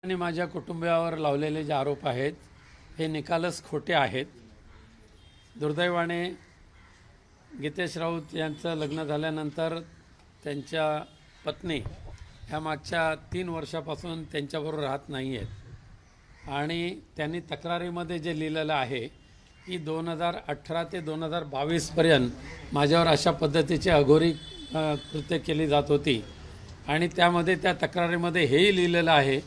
आणि माझ्या कुटुंबियावर लावलेले जे आरोप आहेत हे निकालच खोटे आहेत। दुर्दैवाने गीतेश राऊत यांचं लग्न झाल्यानंतर त्यांच्या पत्नी ह्या मागच्या 3 वर्षापासून त्यांच्याबरोबर राहत नाही आहेत आणि त्यांनी तक्रारीमध्ये जे लिहिलेलं आहे की 2018 ते 2022 पर्यंत माझ्यावर अशा पद्धतीची अघोरी कृत्य केली जात होती आणि त्यामध्ये त्या तक्रारीमध्ये हेही लिहिलेलं आहे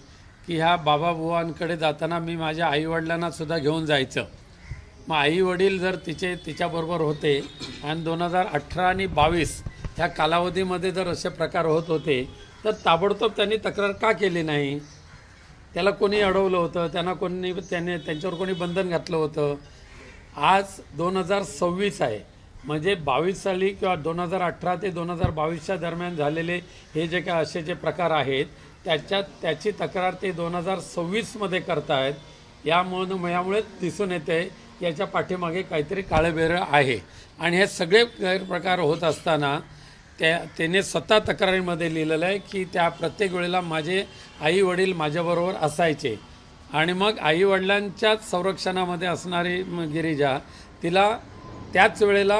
की ह्या बाबाबुवांकडे जाताना मी माझ्या आईवडिलांना सुद्धा घेऊन जायचं। मग आईवडील जर तिच्याबरोबर होते आणि 2018 आणि 22 ह्या कालावधीमध्ये जर असे प्रकार होत होते तर ताबडतोब त्यांनी तक्रार का केली नाही? त्याला कोणी अडवलं होतं? त्यांच्यावर कोणी बंधन घातलं होतं? आज 2026 आहे, म्हणजे 22 साली किंवा 2018 ते 2022च्या दरम्यान झालेले हे जे काय असे जे प्रकार आहेत त्याची तक्रार ते 2026मध्ये करतायत। यामुळे दिसून येते याच्या पाठीमागे काहीतरी काळबेरं आहे आणि हे सगळे गैरप्रकार होत असताना त्याने स्वतः तक्रारीमध्ये लिहिलेलं आहे की त्या प्रत्येक वेळेला माझे आई वडील माझ्याबरोबर असायचे आणि मग आईवडिलांच्याच संरक्षणामध्ये असणारी गिरिजा तिला त्याच वेळेला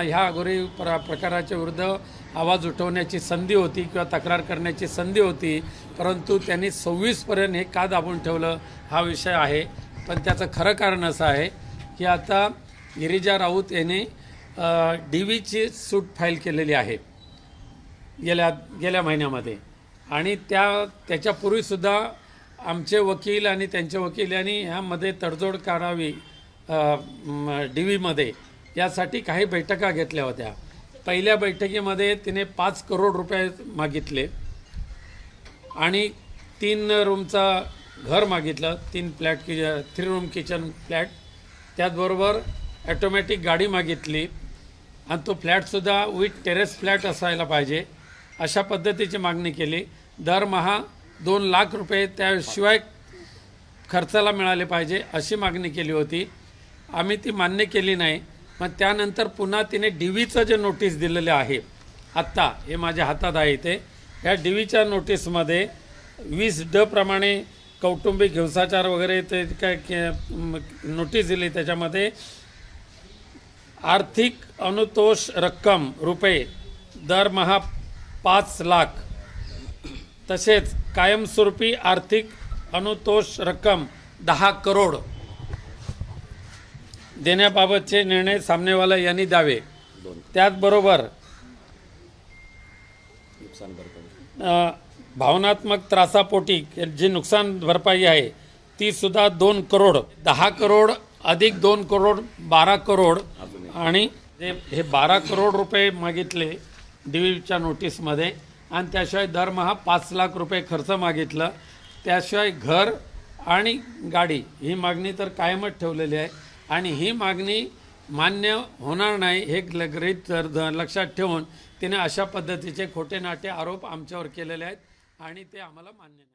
ह्या अघोरी प्रकाराच्या विरुद्ध आवाज उठवण्याची संधी होती किंवा तक्रार करण्याची संधी होती, परंतु त्यांनी 26पर्यंत हे का दाबून ठेवलं हा विषय आहे। पण त्याचं खरं कारण असं आहे की आता गिरिजा राऊत यांनी DVची सूट फाईल केलेली आहे गेल्या महिन्यामध्ये आणि त्याच्यापूर्वीसुद्धा आमचे वकील आणि त्यांचे वकील यांनी ह्यामध्ये तडजोड करावी DVमध्ये यासाठी काही बैठका घेतल्या होत्या। पहिल्या बैठकीमध्ये तिने 5 करोड रुपये मागितले आणि 3 रूमचा घर मागितलं, 3 रूम किचन फ्लॅट, त्याचबरोबर ॲटोमॅटिक गाडी मागितली आणि तो फ्लॅटसुद्धा विथ टेरेस फ्लॅट असायला पाहिजे अशा पद्धतीची मागणी केली। दरमहा 2 लाख रुपये त्याशिवाय खर्चाला मिळाले पाहिजे अशी मागणी केली होती। आम्ही ती मान्य केली नाही। मग त्यानंतर पुन्हा तिने DVचं जे नोटीस दिलेले आहे आत्ता हे माझ्या हातात आहे ते, ह्या DVच्या नोटीसमध्ये 20D प्रमाणे कौटुंबिक हिंसाचार वगैरे ते काय नोटीस दिली। त्याच्यामध्ये आर्थिक अनुतोष रक्कम रुपये दरमहा 5 लाख, तसेच कायमस्वरूपी आर्थिक अनुतोष रक्कम 10 करोड देण्याबाबतचे निर्णय सामनेवाला यांनी द्यावे। त्याचबरोबर भावनात्मक त्रासापोटी जी नुकसान भरपाई आहे ती सुद्धा 2 करोड, 10 करोड अधिक 2 करोड 12 करोड आणि हे 12 करोड रुपये मागितले DVच्या नोटीसमध्ये आणि त्याशिवाय दरमहा 5 लाख रुपये खर्च मागितलं। त्याशिवाय घर आणि गाडी ही मागणी तर कायमच ठेवलेली आहे आणि ही मागणी मान्य होणार नाही हे गृहीत लक्षात ठेवून तिने अशा पद्धतीचे खोटे नाटे आरोप आमच्यावर केलेले आहेत आणि ते आम्हाला मान्य नाही।